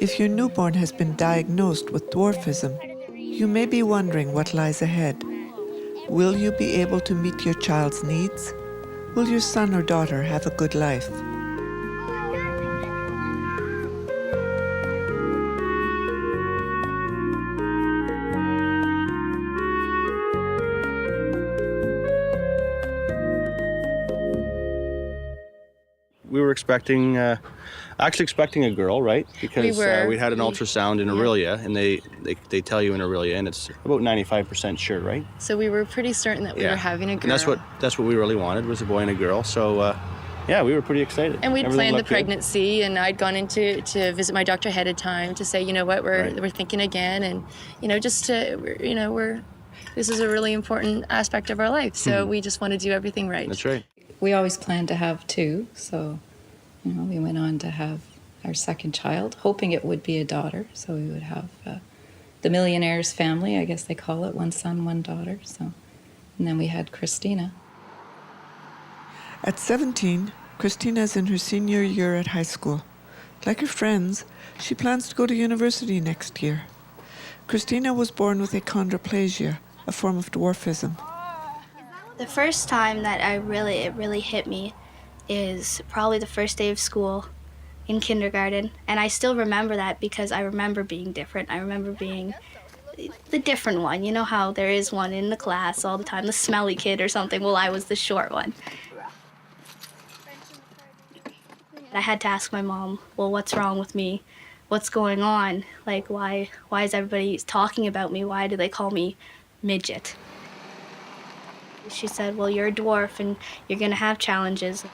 If your newborn has been diagnosed with dwarfism, you may be wondering what lies ahead. Will you be able to meet your child's needs? Will your son or daughter have a good life? We were actually expecting a girl, right? Because we had an ultrasound in Aurelia, and they tell you in Aurelia, and it's about 95% sure, right? So we were pretty certain that we were having a girl. And that's what we really wanted, was a boy and a girl. So we were pretty excited. And we'd planned the pregnancy, and I'd gone in to visit my doctor ahead of time to say, you know what, we're thinking again, and this is a really important aspect of our life. So we just want to do everything right. That's right. We always planned to have two, so we went on to have our second child, hoping it would be a daughter. So we would have the millionaire's family, I guess they call it, one son, one daughter. So, and then we had Christina. At 17, Christina is in her senior year at high school. Like her friends, she plans to go to university next year. Christina was born with achondroplasia, a form of dwarfism. The first time that it really hit me is probably the first day of school in kindergarten. And I still remember that because I remember being different. I remember being the different one. You know how there is one in the class all the time, the smelly kid or something? Well, I was the short one. I had to ask my mom, well, what's wrong with me? What's going on? Like, why is everybody talking about me? Why do they call me midget? She said, well, you're a dwarf and you're going to have challenges.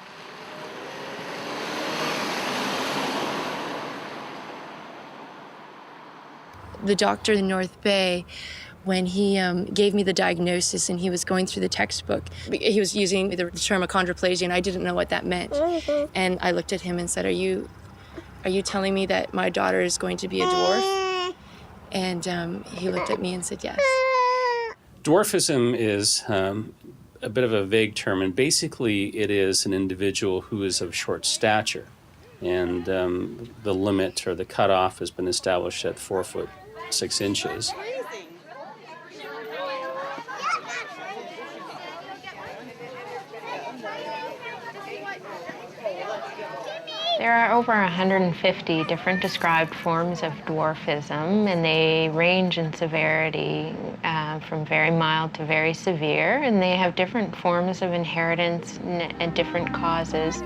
The doctor in North Bay, when he gave me the diagnosis and he was going through the textbook, he was using the term achondroplasia, and I didn't know what that meant. And I looked at him and said, are you telling me that my daughter is going to be a dwarf? And he looked at me and said, yes. Dwarfism is a bit of a vague term, and basically it is an individual who is of short stature. And the limit or the cutoff has been established at 4'6". There are over 150 different described forms of dwarfism, and they range in severity from very mild to very severe, and they have different forms of inheritance and different causes.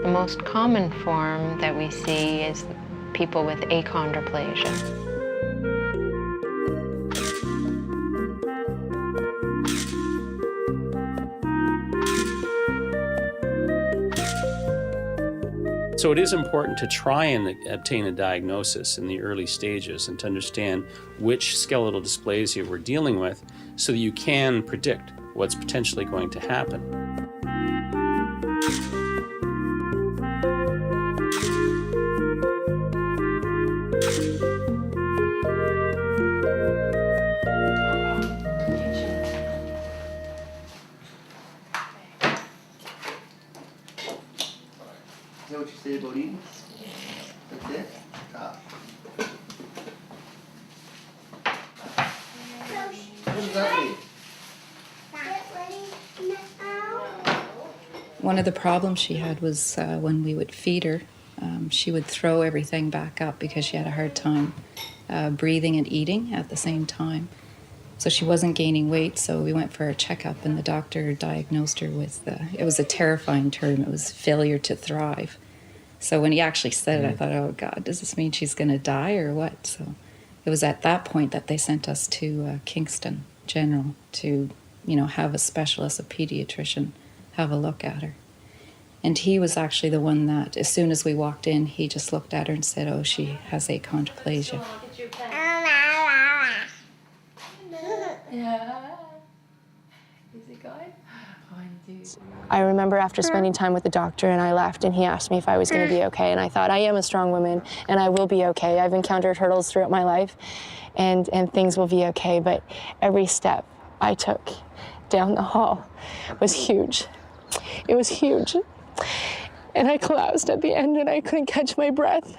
The most common form that we see is people with achondroplasia. So it is important to try and obtain a diagnosis in the early stages and to understand which skeletal dysplasia we're dealing with so that you can predict what's potentially going to happen. Is that what you say about eating? That's it? What does that mean? One of the problems she had was when we would feed her, she would throw everything back up because she had a hard time breathing and eating at the same time. So she wasn't gaining weight, so we went for a checkup, and the doctor diagnosed her with, it was a terrifying term, it was failure to thrive. So when he actually said it, I thought, oh God, does this mean she's going to die or what? So it was at that point that they sent us to Kingston General to, have a specialist, a pediatrician, have a look at her. And he was actually the one that, as soon as we walked in, he just looked at her and said, oh, she has achondroplasia. Yeah. Is it good? I remember after spending time with the doctor, and I left, and he asked me if I was going to be okay, and I thought, I am a strong woman, and I will be okay. I've encountered hurdles throughout my life, and things will be okay, but every step I took down the hall was huge. It was huge. And I collapsed at the end and I couldn't catch my breath.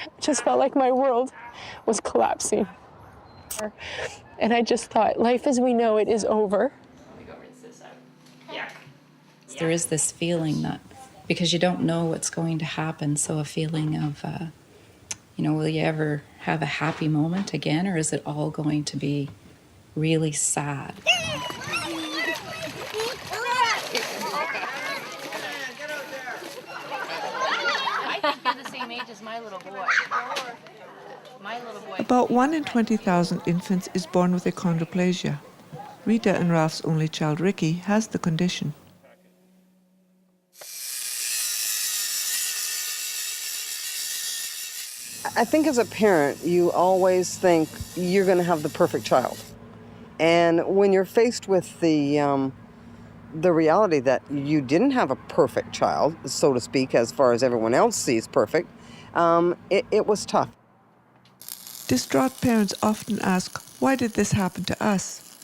It just felt like my world was collapsing. And I just thought, life as we know it is over. There is this feeling that, because you don't know what's going to happen, so a feeling of, will you ever have a happy moment again, or is it all going to be really sad? About 1 in 20,000 infants is born with achondroplasia. Rita and Ralph's only child, Ricky, has the condition. I think as a parent, you always think you're going to have the perfect child. And when you're faced with the reality that you didn't have a perfect child, so to speak, as far as everyone else sees perfect, it was tough. Distraught parents often ask, why did this happen to us?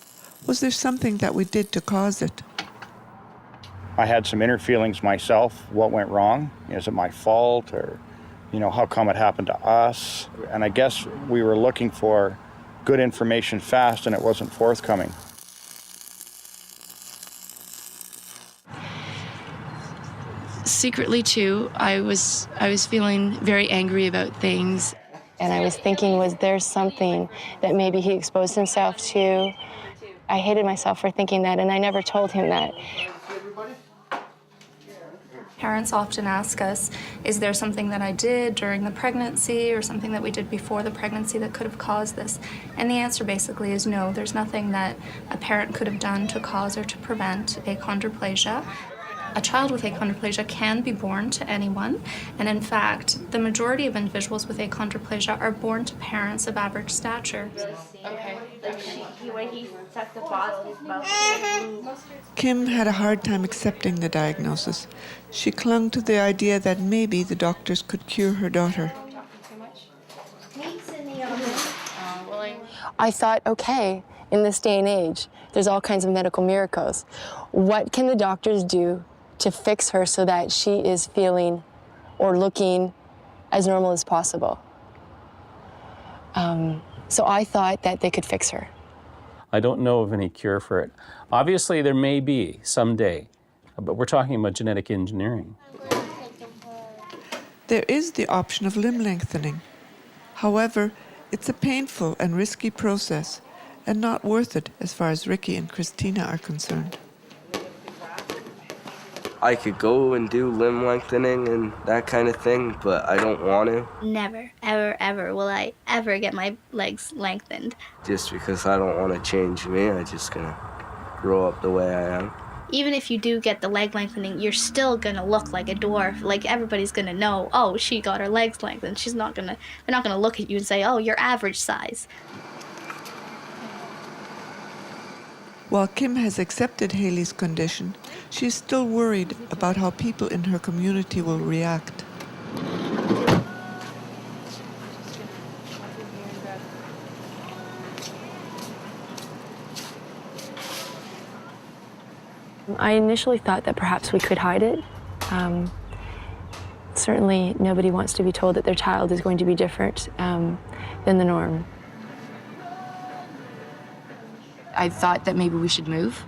Was there something that we did to cause it? I had some inner feelings myself. What went wrong? Is it my fault? Or, how come it happened to us? And I guess we were looking for good information fast and it wasn't forthcoming. Secretly too, I was feeling very angry about things. And I was thinking, was there something that maybe he exposed himself to? I hated myself for thinking that, and I never told him that. Parents often ask us, is there something that I did during the pregnancy or something that we did before the pregnancy that could have caused this? And the answer basically is no. There's nothing that a parent could have done to cause or to prevent achondroplasia. A child with achondroplasia can be born to anyone, and in fact, the majority of individuals with achondroplasia are born to parents of average stature. Kim had a hard time accepting the diagnosis. She clung to the idea that maybe the doctors could cure her daughter. I thought, okay, in this day and age, there's all kinds of medical miracles. What can the doctors do to fix her so that she is feeling or looking as normal as possible? So I thought that they could fix her. I don't know of any cure for it. Obviously, there may be someday, but we're talking about genetic engineering. There is the option of limb lengthening. However, it's a painful and risky process and not worth it as far as Ricky and Christina are concerned. I could go and do limb lengthening and that kind of thing, but I don't want to. Never, ever, ever will I ever get my legs lengthened. Just because I don't want to change me, I'm just going to grow up the way I am. Even if you do get the leg lengthening, you're still gonna look like a dwarf. Like, everybody's gonna know, oh, she got her legs lengthened. They're not gonna look at you and say, oh, you're average size. While Kim has accepted Haley's condition, she is still worried about how people in her community will react. I initially thought that perhaps we could hide it. Certainly, nobody wants to be told that their child is going to be different than the norm. I thought that maybe we should move.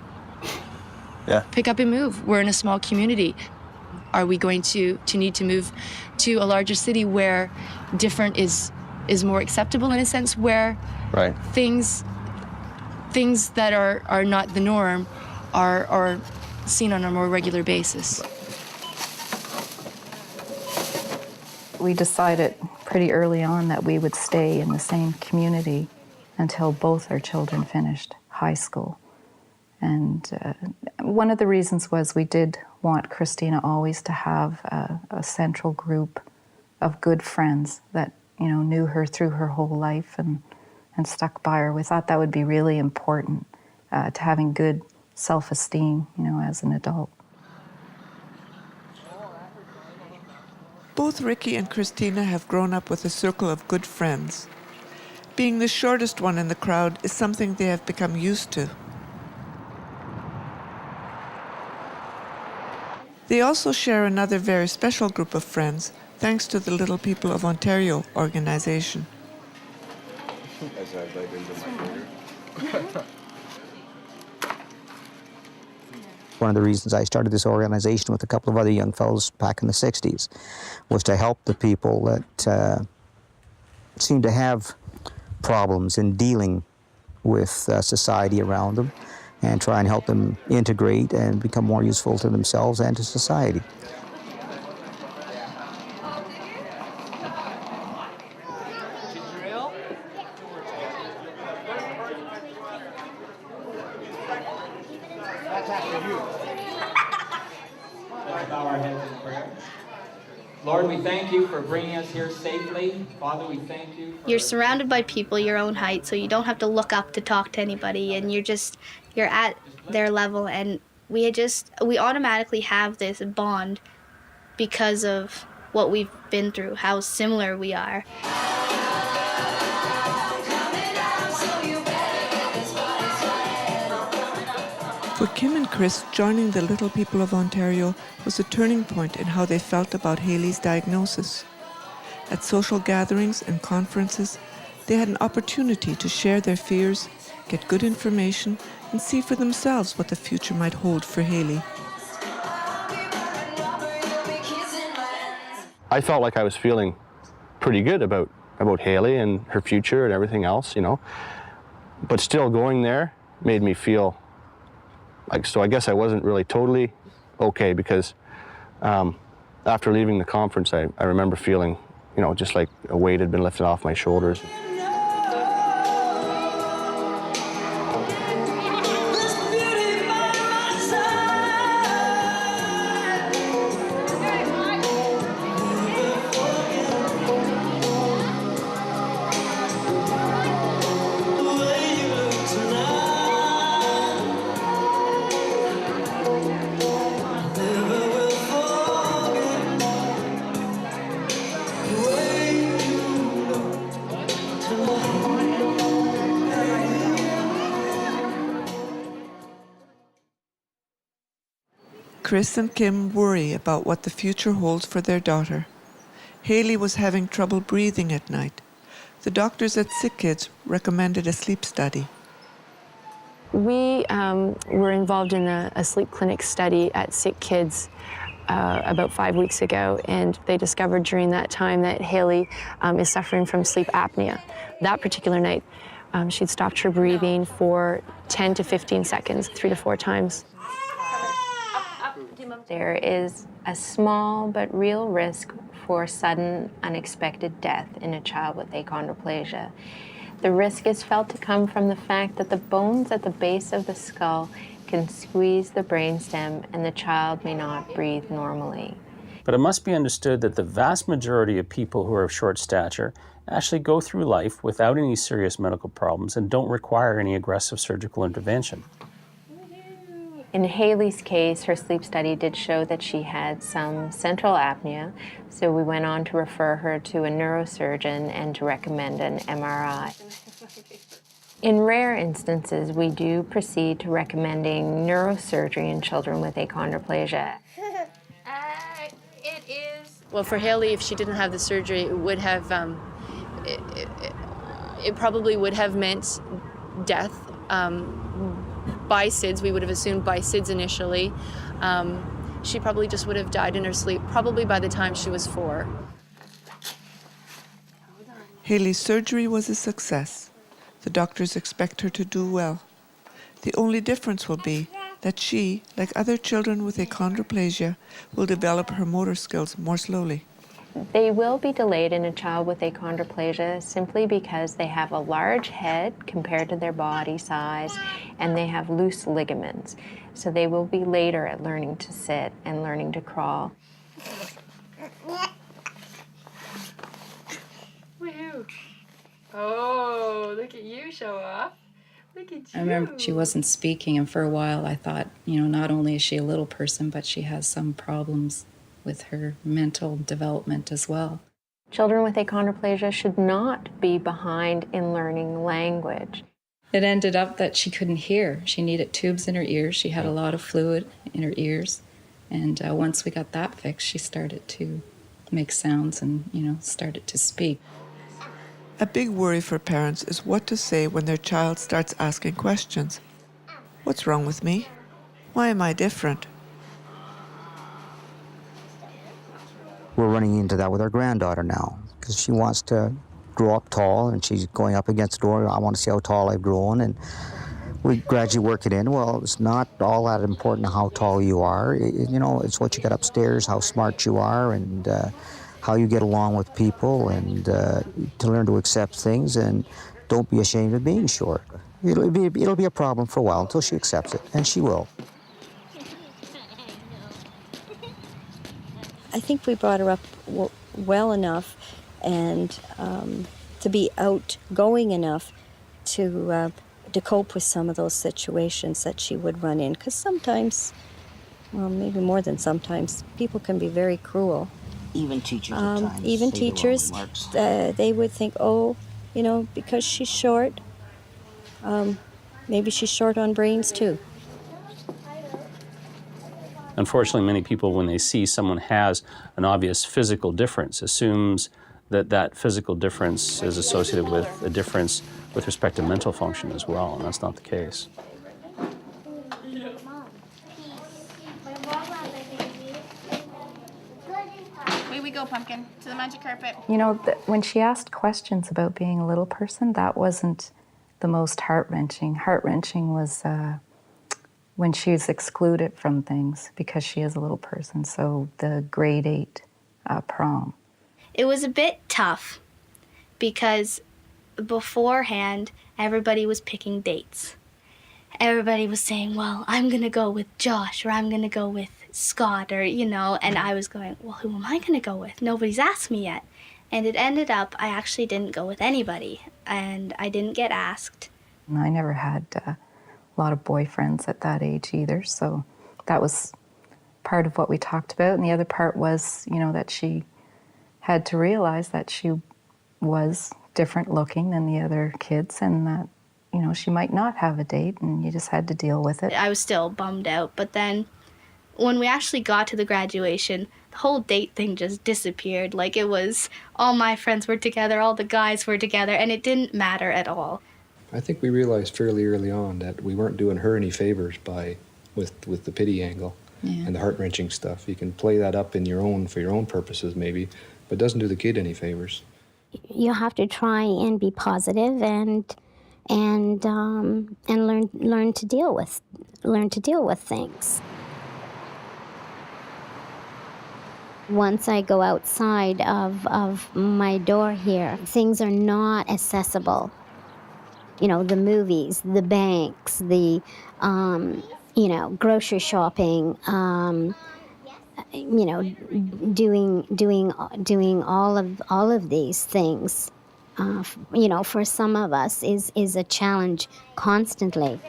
Yeah. Pick up and move. We're in a small community. Are we going to need to move to a larger city where different is more acceptable, in a sense, where Right. things that are not the norm are seen on a more regular basis? We decided pretty early on that we would stay in the same community until both our children finished high school. And one of the reasons was we did want Christina always to have a central group of good friends that, knew her through her whole life and stuck by her. We thought that would be really important to having good self-esteem, as an adult. Both Ricky and Christina have grown up with a circle of good friends. Being the shortest one in the crowd is something they have become used to. They also share another very special group of friends, thanks to the Little People of Ontario organization. As I bite into my finger. One of the reasons I started this organization with a couple of other young fellows back in the 60s was to help the people that seem to have problems in dealing with society around them and try and help them integrate and become more useful to themselves and to society. Lord, we thank you for bringing us here safely. Father, we thank you. You're surrounded by people your own height, so you don't have to look up to talk to anybody, and you're at their level, and we automatically have this bond because of what we've been through, how similar we are. For Kim and Chris, joining the Little People of Ontario was a turning point in how they felt about Hayley's diagnosis. At social gatherings and conferences, they had an opportunity to share their fears, get good information, and see for themselves what the future might hold for Hayley. I felt like I was feeling pretty good about Hayley and her future and everything else, you know. But still going there made me feel like, so I guess I wasn't really totally okay, because after leaving the conference, I remember feeling, you know, just like a weight had been lifted off my shoulders. Chris and Kim worry about what the future holds for their daughter. Hayley was having trouble breathing at night. The doctors at Sick Kids recommended a sleep study. We were involved in a sleep clinic study at Sick Kids about 5 weeks ago, and they discovered during that time that Hayley is suffering from sleep apnea. That particular night, she'd stopped her breathing for 10 to 15 seconds, 3 to 4 times. There is a small but real risk for sudden, unexpected death in a child with achondroplasia. The risk is felt to come from the fact that the bones at the base of the skull can squeeze the brainstem and the child may not breathe normally. But it must be understood that the vast majority of people who are of short stature actually go through life without any serious medical problems and don't require any aggressive surgical intervention. In Hayley's case, her sleep study did show that she had some central apnea, so we went on to refer her to a neurosurgeon and to recommend an MRI. In rare instances, we do proceed to recommending neurosurgery in children with achondroplasia. It is. Well, for Hayley, if she didn't have the surgery, it would have, it probably would have meant death. By SIDS, we would have assumed by SIDS initially. She probably just would have died in her sleep, probably by the time she was 4. Hayley's surgery was a success. The doctors expect her to do well. The only difference will be that she, like other children with achondroplasia, will develop her motor skills more slowly. They will be delayed in a child with achondroplasia simply because they have a large head compared to their body size, and they have loose ligaments. So they will be later at learning to sit and learning to crawl. Woohoo! Oh, look at you show off. Look at you. I remember she wasn't speaking, and for a while I thought, you know, not only is she a little person, but she has some problems with her mental development as well. Children with achondroplasia should not be behind in learning language. It ended up that she couldn't hear. She needed tubes in her ears. She had a lot of fluid in her ears. And once we got that fixed, she started to make sounds and, started to speak. A big worry for parents is what to say when their child starts asking questions. What's wrong with me? Why am I different? We're running into that with our granddaughter now because she wants to grow up tall and she's going up against the door. I want to see how tall I've grown, and we gradually work it in. Well, it's not all that important how tall you are. It's what you got upstairs, how smart you are, and how you get along with people, and to learn to accept things, and don't be ashamed of being short. It'll be a problem for a while until she accepts it, and she will. I think we brought her up well enough and to be outgoing enough to cope with some of those situations that she would run in. Because sometimes, well, maybe more than sometimes, people can be very cruel. Even teachers at times. Even teachers, they would think, because she's short, maybe she's short on brains too. Unfortunately, many people, when they see someone has an obvious physical difference, assumes that physical difference is associated with a difference with respect to mental function as well, and that's not the case. Away we go, Pumpkin, to the magic carpet. When she asked questions about being a little person, that wasn't the most heart-wrenching. Heart-wrenching was when she was excluded from things because she is a little person. So the grade 8 prom. It was a bit tough because beforehand, everybody was picking dates. Everybody was saying, well, I'm going to go with Josh, or I'm going to go with Scott, or, and I was going, well, who am I going to go with? Nobody's asked me yet. And it ended up, I actually didn't go with anybody, and I didn't get asked. And I never had a lot of boyfriends at that age either, so that was part of what we talked about. And the other part was, that she had to realize that she was different looking than the other kids, and that, she might not have a date, and you just had to deal with it. I was still bummed out, but then when we actually got to the graduation, the whole date thing just disappeared. Like, it was all my friends were together, all the guys were together, and it didn't matter at all. I think we realized fairly early on that we weren't doing her any favors with the pity angle and the heart-wrenching stuff. You can play that up for your own purposes maybe, but it doesn't do the kid any favors. You have to try and be positive and learn to deal with things. Once I go outside of my door here, things are not accessible. The movies, the banks, the grocery shopping, doing all of these things, for some of us is a challenge constantly.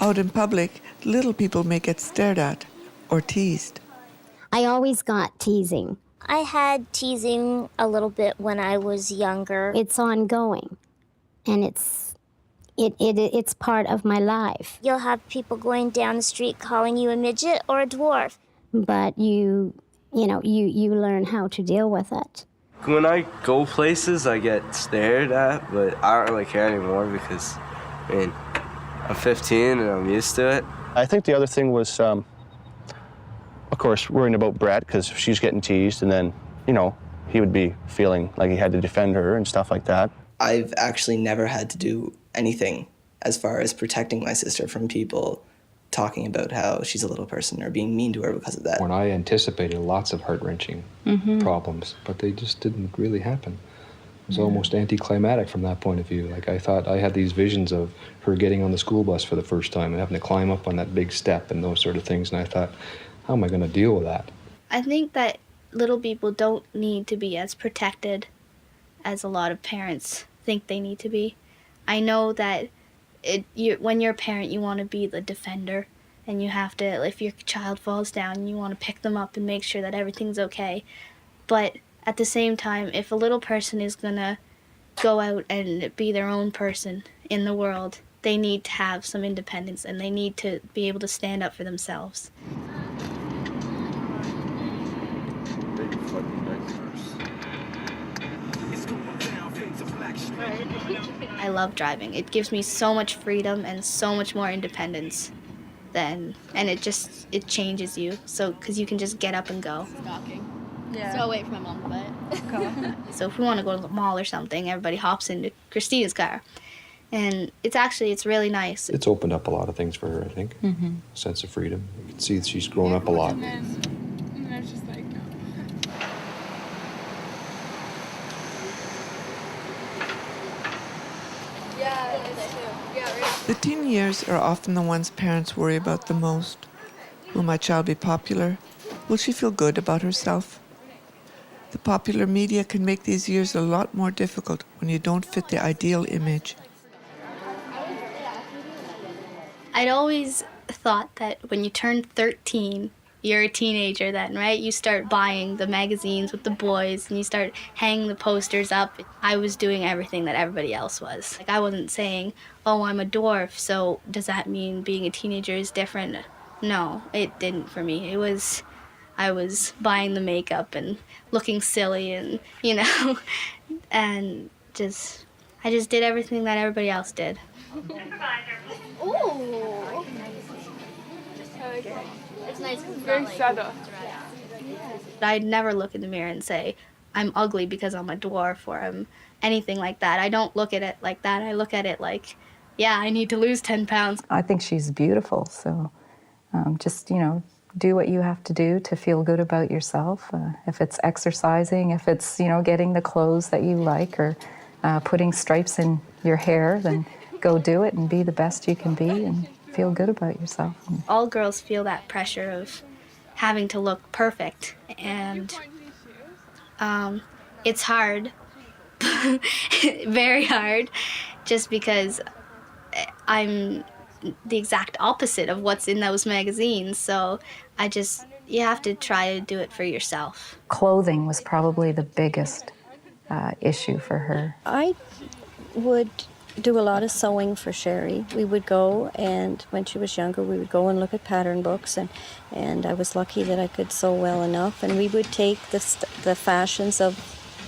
Out in public, little people may get stared at or teased. I always got teasing. I had teasing a little bit when I was younger. It's ongoing, and it's part of my life. You'll have people going down the street calling you a midget or a dwarf. But you learn how to deal with it. When I go places, I get stared at, but I don't really care anymore because, I'm 15 and I'm used to it. I think the other thing was, of course, worrying about Brett because she's getting teased, and then, he would be feeling like he had to defend her and stuff like that. I've actually never had to do anything as far as protecting my sister from people talking about how she's a little person or being mean to her because of that. When I anticipated lots of heart-wrenching problems, but they just didn't really happen. It was almost anticlimactic from that point of view. Like, I thought I had these visions of her getting on the school bus for the first time and having to climb up on that big step and those sort of things, and I thought, how am I going to deal with that? I think that little people don't need to be as protected as a lot of parents think they need to be. I know that when you're a parent, you want to be the defender, and you have to, if your child falls down, you want to pick them up and make sure that everything's okay. But at the same time, if a little person is going to go out and be their own person in the world, they need to have some independence and they need to be able to stand up for themselves. I love driving. It gives me so much freedom and so much more independence and it changes you. So, because you can just get up and go. Yeah. So away from my mom's butt. So if we want to go to the mall or something, everybody hops into Christina's car. And it's really nice. It's opened up a lot of things for her, I think. A sense of freedom. You can see that she's grown up a lot. And then I was just like, no. The teen years are often the ones parents worry about the most. Will my child be popular? Will she feel good about herself? The popular media can make these years a lot more difficult when you don't fit the ideal image. I'd always thought that when you turn 13, you're a teenager then, right? You start buying the magazines with the boys and you start hanging the posters up. I was doing everything that everybody else was. Like, I wasn't saying, oh, I'm a dwarf, so does that mean being a teenager is different? No, it didn't for me. I was buying the makeup and looking silly and, and I just did everything that everybody else did. Ooh. It's nice because it's very subtle. I'd never look in the mirror and say, I'm ugly because I'm a dwarf or I'm anything like that. I don't look at it like that. I look at it like, yeah, I need to lose 10 pounds. I think she's beautiful, so just, do what you have to do to feel good about yourself. If it's exercising, if it's, getting the clothes that you like or putting stripes in your hair, then go do it and be the best you can be and feel good about yourself. All girls feel that pressure of having to look perfect, and it's hard, very hard, just because I'm the exact opposite of what's in those magazines. So you have to try to do it for yourself. Clothing was probably the biggest issue for her. I would do a lot of sewing for Sherry. We would go, and when she was younger, we would go and look at pattern books, and I was lucky that I could sew well enough, and we would take the fashions of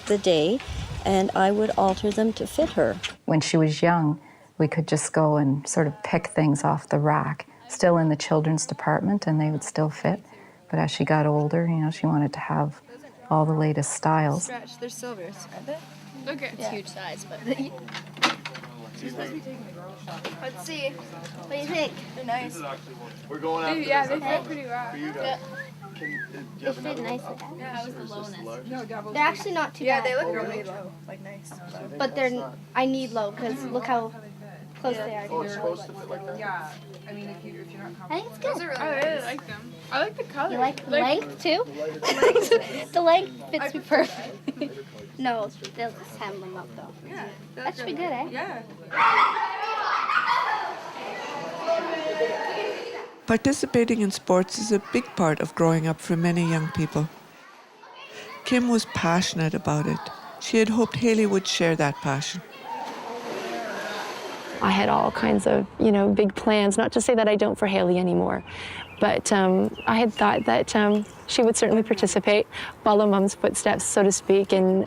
the day, and I would alter them to fit her. When she was young, we could just go and sort of pick things off the rack, still in the children's department, and they would still fit. But as she got older, she wanted to have all the latest styles. Stretch, they're silvers, aren't they? Okay. It's huge size, but... Let's see. What do you think? They're nice. We're going after yeah, this. they fit pretty well. For you guys. They fit nice with that. Yeah, that was the lowest. No, They're actually not too bad. Yeah, they look really low, like nice. But I need low, because look how close they are. Oh, it's supposed to fit like that? Yeah. I mean, if you're not I think it's good. Those are really I really like them. I like the color. You like the length too? The length fits me perfect. No, they'll just hem them up though. Yeah. That should be good, eh? Yeah. Participating in sports is a big part of growing up for many young people. Kim was passionate about it. She had hoped Haley would share that passion. I had all kinds of, big plans, not to say that I don't for Haley anymore, but I had thought that she would certainly participate, follow Mom's footsteps, so to speak, and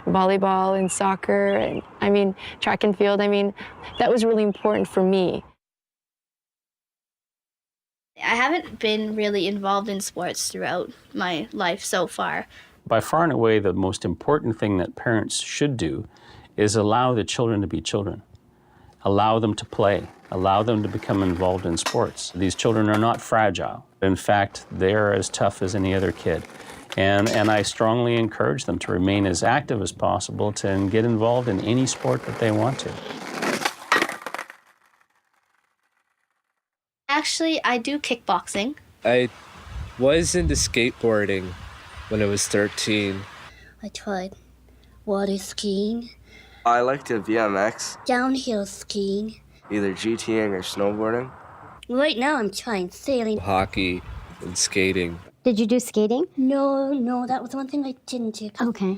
volleyball and soccer, and track and field. That was really important for me. I haven't been really involved in sports throughout my life so far. By far and away, the most important thing that parents should do is allow the children to be children. Allow them to play. Allow them to become involved in sports. These children are not fragile. In fact, they're as tough as any other kid. And I strongly encourage them to remain as active as possible and get involved in any sport that they want to. Actually, I do kickboxing. I was into skateboarding when I was 13. I tried water skiing, I like to BMX, downhill skiing. either GTing or snowboarding. Right now I'm trying sailing. Hockey and skating. Did you do skating? No, that was one thing I didn't do. Okay.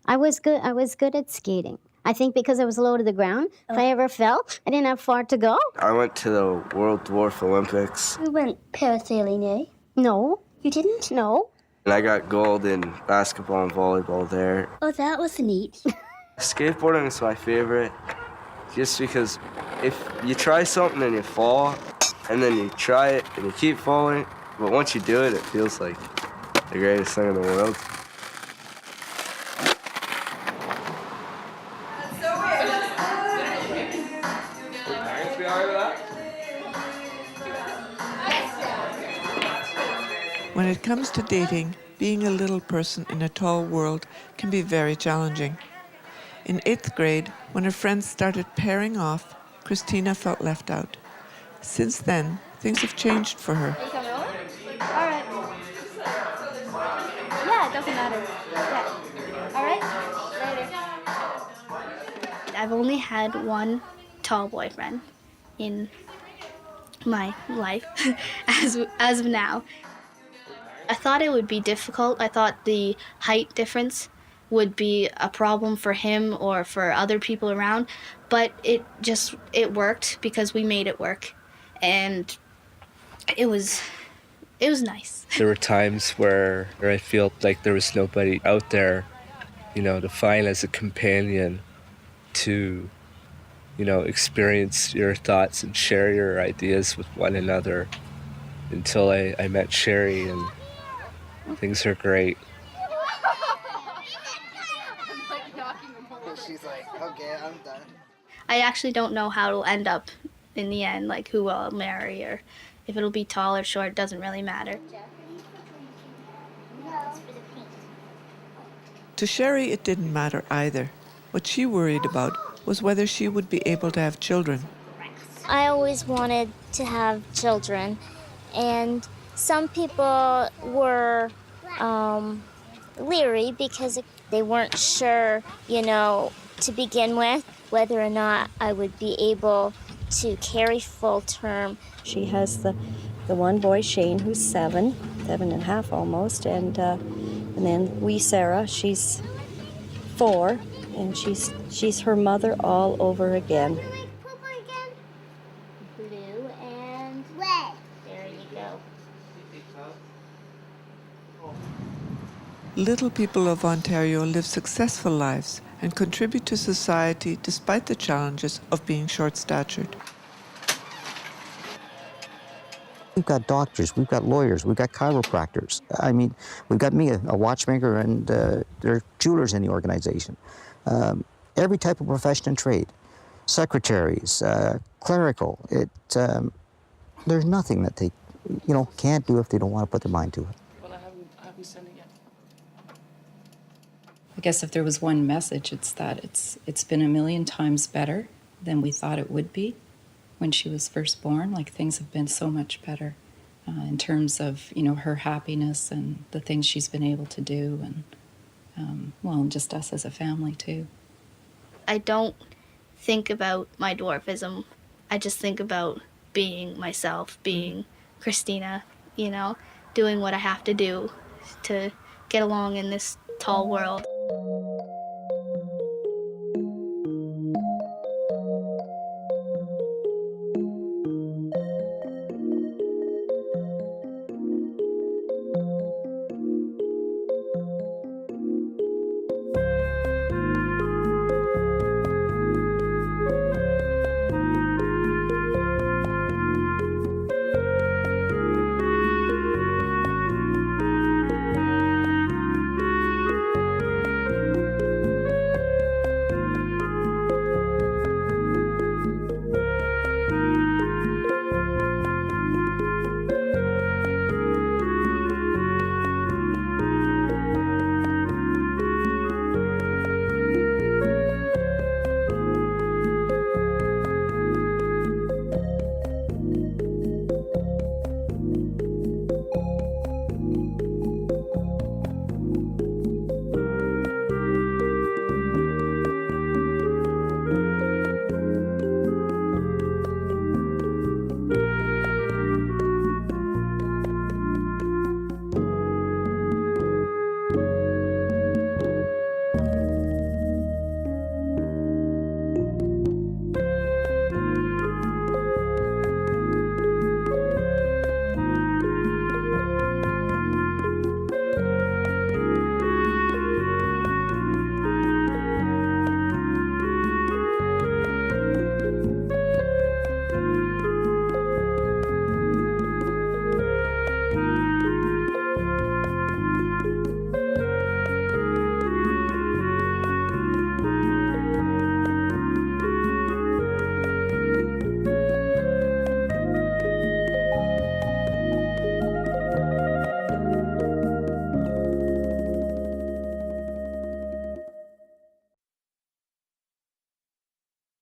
I was good at skating. I think because I was low to the ground, if I ever fell, I didn't have far to go. I went to the World Dwarf Olympics. We went parasailing, eh? No. You didn't? No. And I got gold in basketball and volleyball there. Oh, that was neat. Skateboarding is my favorite, just because if you try something and you fall, and then you try it and you keep falling, but once you do it, it feels like the greatest thing in the world. When it comes to dating, being a little person in a tall world can be very challenging. In 8th grade, when her friends started pairing off, Christina felt left out. Since then, things have changed for her. Are you coming over? All right. Yeah, it doesn't matter. Yeah. All right. Later. I've only had one tall boyfriend in my life as of now. I thought it would be difficult. I thought the height difference would be a problem for him or for other people around, but it worked because we made it work, and it was nice. There were times where I felt like there was nobody out there, to find as a companion to, experience your thoughts and share your ideas with one another until I met Sherry, and things are great. She's like, okay, I'm done. I actually don't know how it'll end up in the end, like who I'll marry or if it'll be tall or short, doesn't really matter. To Sherry, it didn't matter either. What she worried about was whether she would be able to have children. I always wanted to have children, and some people were leery because they weren't sure, to begin with, whether or not I would be able to carry full term. She has the one boy, Shane, who's 7 and a half almost, and then wee Sarah, she's 4, and she's her mother all over again. Blue and red. There you go. Little people of Ontario live successful lives and contribute to society despite the challenges of being short-statured. We've got doctors, we've got lawyers, we've got chiropractors. I mean, we've got me, a watchmaker, and there are jewelers in the organization. Every type of profession and trade. Secretaries, clerical. There's nothing that they, can't do if they don't want to put their mind to it. Well, I haven't sent it yet. I guess if there was one message, it's that it's been a million times better than we thought it would be when she was first born. Like, things have been so much better in terms of, her happiness and the things she's been able to do, and just us as a family too. I don't think about my dwarfism. I just think about being myself, being Christina, doing what I have to do to get along in this tall world.